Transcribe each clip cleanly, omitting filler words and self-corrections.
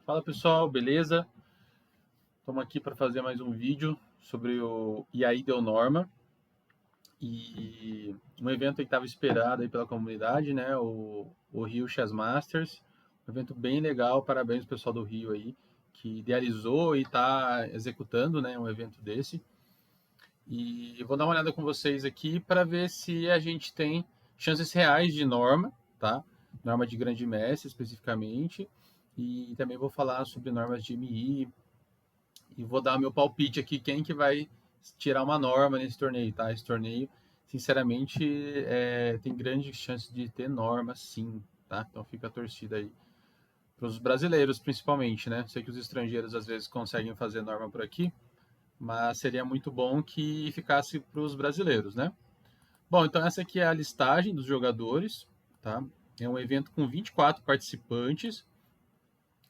Fala pessoal, beleza? Estamos aqui para fazer mais um vídeo sobre o E aí deu norma e um evento que estava esperado aí pela comunidade, né? O Rio Chess Masters, um evento bem legal. Parabéns ao pessoal do Rio aí que idealizou e está executando, né? Um evento desse. E eu vou dar uma olhada com vocês aqui para ver se a gente tem chances reais de norma, tá? Norma de grande mestre especificamente. E também vou falar sobre normas de MI, e vou dar meu palpite aqui, quem que vai tirar uma norma nesse torneio, tá? Esse torneio, sinceramente, tem grande chance de ter norma, sim, tá? Então fica a torcida aí. Para os brasileiros, principalmente, né? Sei que os estrangeiros às vezes conseguem fazer norma por aqui, mas seria muito bom que ficasse para os brasileiros, né? Bom, então essa aqui é a listagem dos jogadores, tá? É um evento com 24 participantes,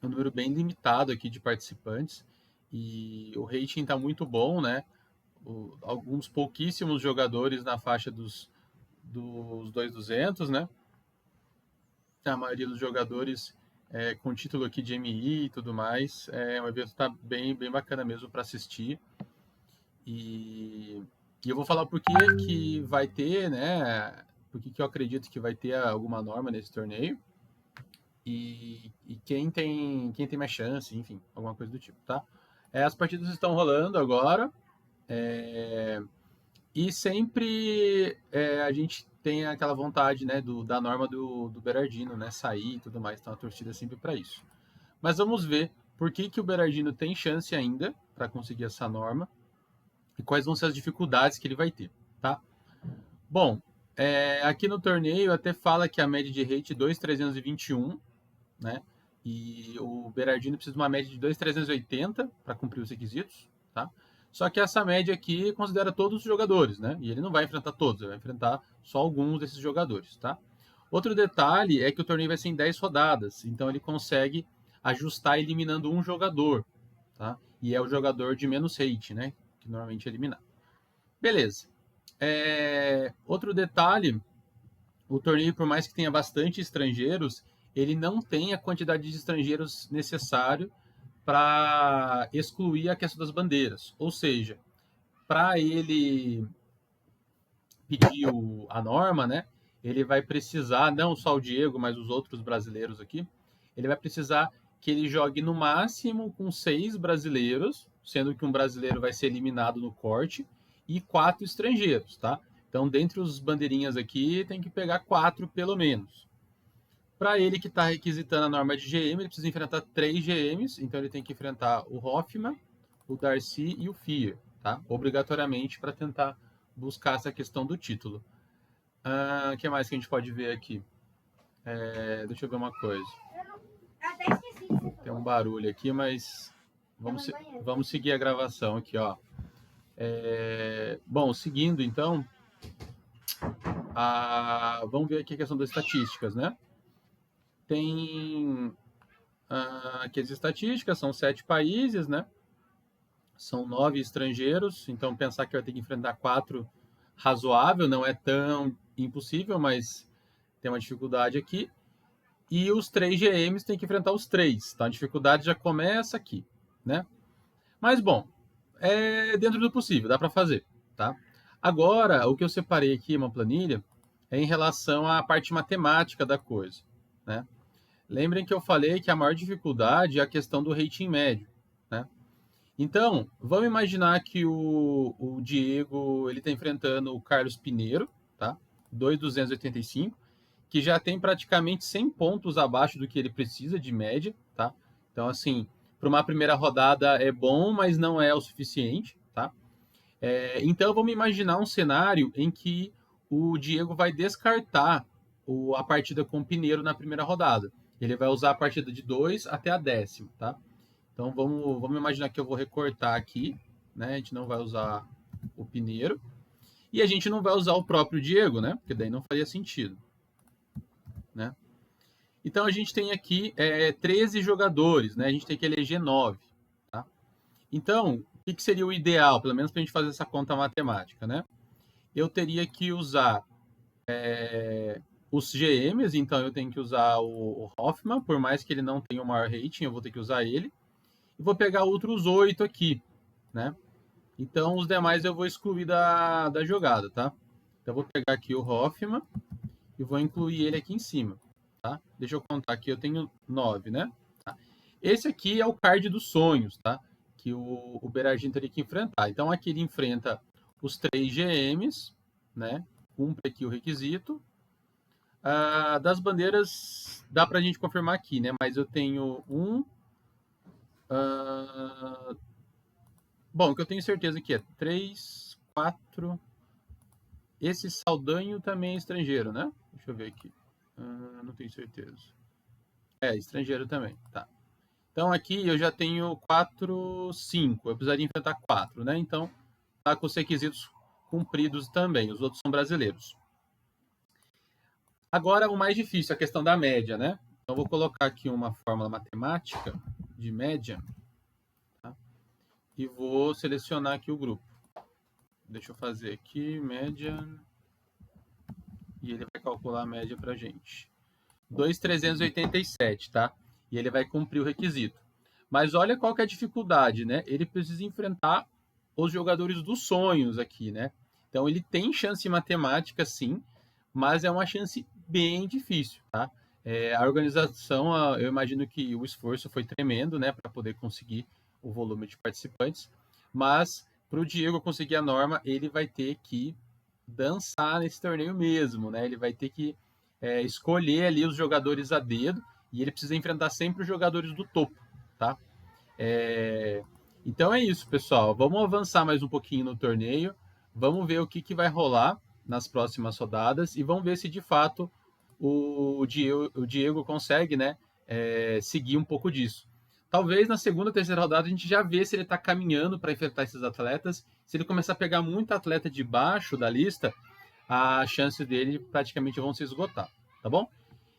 um número bem limitado aqui de participantes, e o rating está muito bom, né? Alguns pouquíssimos jogadores na faixa dos 2.200, né? A maioria dos jogadores com título aqui de MI e tudo mais. O evento está bem bacana mesmo para assistir. E eu vou falar por que vai ter, né? Por que eu acredito que vai ter alguma norma nesse torneio. E quem tem mais chance, enfim, alguma coisa do tipo, tá? As partidas estão rolando agora. E sempre a gente tem aquela vontade, né, da norma do Berardino, né, sair e tudo mais. Então a torcida é sempre para isso. Mas vamos ver por que o Berardino tem chance ainda para conseguir essa norma e quais vão ser as dificuldades que ele vai ter, tá? Bom, aqui no torneio até fala que a média de rate é 2.321, né? E o Berardino precisa de uma média de 2.380 para cumprir os requisitos, tá? Só que essa média aqui considera todos os jogadores, né? E ele não vai enfrentar todos, ele vai enfrentar só alguns desses jogadores, tá? Outro detalhe é que o torneio vai ser em 10 rodadas, então ele consegue ajustar eliminando um jogador, tá? E é o jogador de menos rate, né? Que normalmente é eliminado. Beleza. Outro detalhe, o torneio, por mais que tenha bastante estrangeiros, ele não tem a quantidade de estrangeiros necessário para excluir a questão das bandeiras. Ou seja, para ele pedir a norma, né, ele vai precisar, não só o Diego, mas os outros brasileiros aqui, ele vai precisar que ele jogue no máximo com 6 brasileiros, sendo que um brasileiro vai ser eliminado no corte, e 4 estrangeiros, tá? Então, dentre os bandeirinhas aqui, tem que pegar 4 pelo menos. Para ele que está requisitando a norma de GM, ele precisa enfrentar 3 GMs, então ele tem que enfrentar o Hoffman, o Darcy e o Fear, tá? Obrigatoriamente para tentar buscar essa questão do título. O que mais que a gente pode ver aqui? Deixa eu ver uma coisa. Até esqueci que você falou. Tem um barulho aqui, mas vamos seguir a gravação aqui, ó. Bom, seguindo então, vamos ver aqui a questão das estatísticas, né? Tem aqui as estatísticas, são 7 países, né? São 9 estrangeiros, então pensar que vai ter que enfrentar 4 razoável, não é tão impossível, mas tem uma dificuldade aqui. E os 3 GMs têm que enfrentar os 3, tá? A dificuldade já começa aqui, né? Mas, bom, é dentro do possível, dá para fazer, tá? Agora, o que eu separei aqui, uma planilha, é em relação à parte matemática da coisa, né? Lembrem que eu falei que a maior dificuldade é a questão do rating médio, né? Então, vamos imaginar que o Diego ele está enfrentando o Carlos Pineiro, tá? 2.285, que já tem praticamente 100 pontos abaixo do que ele precisa de média, tá? Então, assim, para uma primeira rodada é bom, mas não é o suficiente, tá? Então, vamos imaginar um cenário em que o Diego vai descartar a partida com o Pineiro na primeira rodada. Ele vai usar a partida de 2 até a 10ª, tá? Então vamos imaginar que eu vou recortar aqui, né? A gente não vai usar o Pineiro. E a gente não vai usar o próprio Diego, né? Porque daí não faria sentido, né? Então a gente tem aqui 13 jogadores, né? A gente tem que eleger 9, tá? Então, o que seria o ideal, pelo menos para a gente fazer essa conta matemática, né? Eu teria que usar os GMs, então eu tenho que usar o Hoffman, por mais que ele não tenha o maior rating, eu vou ter que usar ele. E vou pegar outros 8 aqui, né? Então, os demais eu vou excluir da jogada, tá? Então, eu vou pegar aqui o Hoffman e vou incluir ele aqui em cima, tá? Deixa eu contar aqui, eu tenho 9, né? Tá. Esse aqui é o card dos sonhos, tá? Que o Berardinho teria que enfrentar. Então, aqui ele enfrenta os 3 GMs, né? Cumpre aqui o requisito. Das bandeiras, dá pra gente confirmar aqui, né? Mas eu tenho bom, o que eu tenho certeza aqui é 3, 4. Esse Saldanho também é estrangeiro, né? Deixa eu ver aqui. Não tenho certeza. É, estrangeiro também, tá. Então aqui eu já tenho 4, 5. Eu precisaria enfrentar 4, né? Então tá com os requisitos cumpridos também. Os outros são brasileiros. Agora o mais difícil, a questão da média, né? Então eu vou colocar aqui uma fórmula matemática de média, tá? E vou selecionar aqui o grupo. Deixa eu fazer aqui, média. E ele vai calcular a média pra gente. 2.387, tá? E ele vai cumprir o requisito. Mas olha qual que é a dificuldade, né? Ele precisa enfrentar os jogadores dos sonhos aqui, né? Então ele tem chance matemática, sim, mas é uma chance bem difícil, tá? A organização, eu imagino que o esforço foi tremendo, né, para poder conseguir o volume de participantes, mas para o Diego conseguir a norma, ele vai ter que dançar nesse torneio mesmo, né? Ele vai ter que escolher ali os jogadores a dedo e ele precisa enfrentar sempre os jogadores do topo, tá? Então é isso, pessoal. Vamos avançar mais um pouquinho no torneio. Vamos ver o que vai rolar nas próximas rodadas e vamos ver se de fato o Diego consegue, né, seguir um pouco disso. Talvez na segunda, terceira rodada a gente já vê se ele está caminhando para enfrentar esses atletas. Se ele começar a pegar muito atleta de baixo da lista, as chances dele praticamente vão se esgotar, tá bom?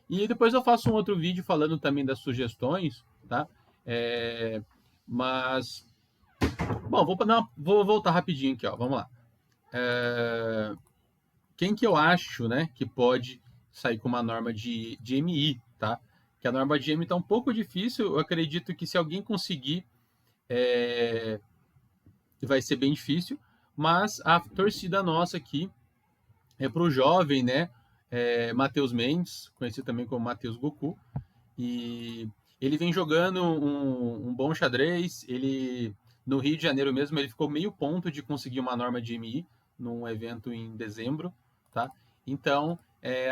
E depois eu faço um outro vídeo falando também das sugestões, tá? Mas, bom, vou voltar rapidinho aqui, ó. Vamos lá. Quem que eu acho, né, que pode sair com uma norma de MI, tá? Que a norma de MI está um pouco difícil. Eu acredito que se alguém conseguir, vai ser bem difícil. Mas a torcida nossa aqui é para o jovem, né? Matheus Mendes, conhecido também como Matheus Goku. E ele vem jogando um bom xadrez. Ele, no Rio de Janeiro mesmo, ele ficou meio ponto de conseguir uma norma de MI num evento em dezembro, tá? Então,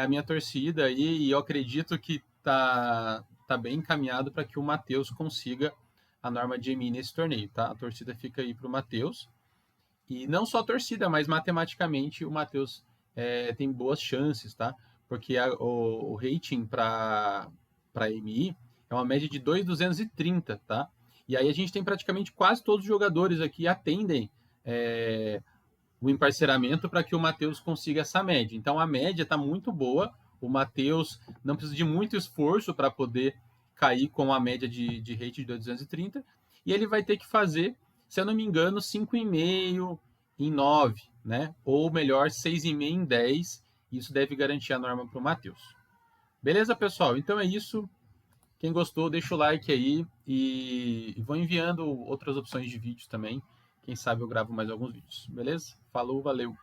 a minha torcida aí, e eu acredito que tá bem encaminhado para que o Matheus consiga a norma de MI nesse torneio, tá? A torcida fica aí para o Matheus. E não só a torcida, mas matematicamente o Matheus tem boas chances, tá? Porque o rating para MI é uma média de 2.230, tá? E aí a gente tem praticamente quase todos os jogadores aqui atendem o emparceramento para que o Matheus consiga essa média. Então a média está muito boa. O Matheus não precisa de muito esforço para poder cair com a média de rating de 230. E ele vai ter que fazer, se eu não me engano, 5,5 em 9, né? Ou melhor, 6,5 em 10. Isso deve garantir a norma para o Matheus. Beleza, pessoal? Então é isso. Quem gostou, deixa o like aí e vou enviando outras opções de vídeos também. Quem sabe eu gravo mais alguns vídeos, beleza? Falou, valeu!